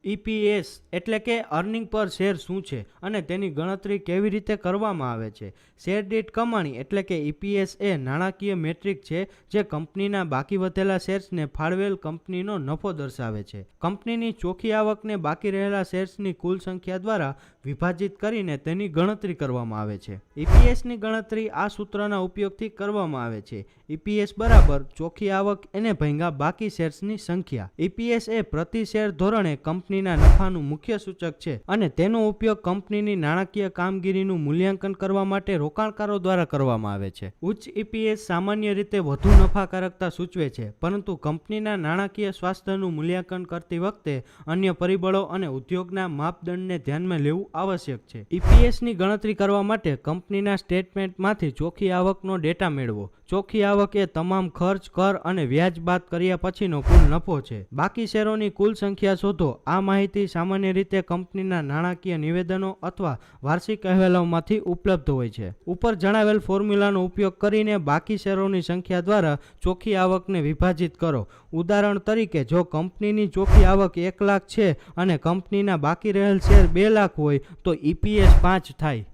EPS એટલે કે earning પર શેર શું છે અને તેની ગણતરી કેવી રીતે કરવામાં આવે છે? શેર દીઠ કમાણી એટલે કે ઈપીએસ એ નાણાકીય મેટ્રિક છે જે કંપનીના બાકી વધેલા શેર્સને ફાળવેલ કંપનીનો નફો દર્શાવે છે. કંપનીની ચોખ્ખી આવકને બાકી રહેલા શેર્સની કુલ સંખ્યા દ્વારા વિભાજિત કરીને તેની ગણતરી કરવામાં આવે છે. ઈપીએસની ગણતરી આ સૂત્રના ઉપયોગથી કરવામાં આવે છે. ઈપીએસ બરાબર ચોખ્ખી આવક એને ભાગ્યા બાકી શેર્સની સંખ્યા. ઈપીએસ એ પ્રતિ શેર ધોરણે કંપનીના નફાનું મુખ્ય સૂચક છે અને તેનો ઉપયોગ કંપનીની નાણાકીય કામગીરીનું મૂલ્યાંકન કરવા માટે રોકાણકારો દ્વારા કરવામાં આવે છે. ઉચ્ચ ઈપીએસ સામાન્ય રીતે વધુ નફાકારકતા સૂચવે છે, પરંતુ કંપનીના નાણાકીય સ્વાસ્થ્યનું મૂલ્યાંકન કરતી વખતે અન્ય પરિબળો અને ઉદ્યોગના માપદંડને ધ્યાનમાં લેવું આવશ્યક છે. ઈપીએસની ગણતરી કરવા માટે કંપનીના સ્ટેટમેન્ટમાંથી ચોખ્ખી આવકનો ડેટા મેળવો. ચોખ્ખી આવક એ તમામ ખર્ચ, કર અને વ્યાજ બાદ કર્યા પછીનો કુલ નફો છે. બાકી શેરોની કુલ સંખ્યા શોધો. આ માહિતી સામાન્ય રીતે કંપનીના નાણાકીય નિવેદનો અથવા વાર્ષિક અહેવાલોમાંથી ઉપલબ્ધ હોય છે. ઉપર જણાવેલ ફોર્મ્યુલાનો ઉપયોગ કરીને બાકી શેરોની સંખ્યા દ્વારા ચોખ્ખી આવકને વિભાજિત કરો. ઉદાહરણ તરીકે, જો કંપનીની ચોખ્ખી આવક 1 લાખ છે અને કંપનીના બાકી રહેલ શેર 2 લાખ હોય તો ઈપીએસ 5 થાય.